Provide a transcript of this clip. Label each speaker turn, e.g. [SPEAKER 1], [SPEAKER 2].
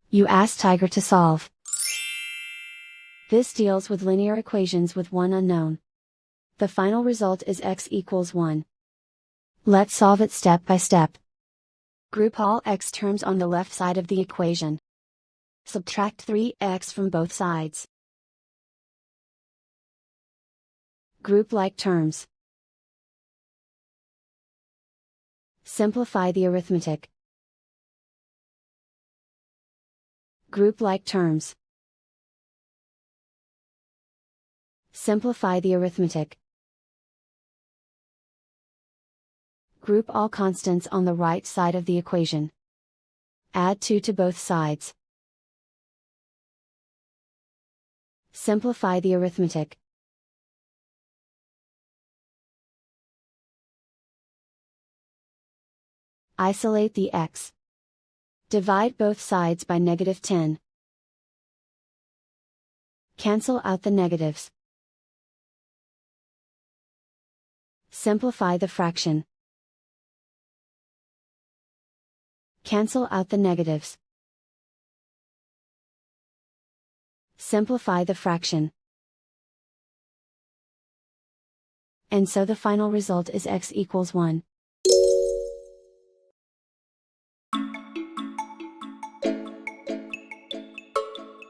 [SPEAKER 1] You ask Tiger to solve. This deals with linear equations with one unknown. The final result is x equals 1. Let's solve it step by step. Group all x terms on the left side of the equation. Subtract 3x from both sides. Group like terms. Simplify the arithmetic. Group like terms. Simplify the arithmetic. Group all constants on the right side of the equation. Add 2 to both sides. Simplify the arithmetic. Isolate the x. Divide both sides by -10. Cancel out the negatives. Simplify the fraction. Cancel out the negatives. Simplify the fraction. And so the final result is x equals 1.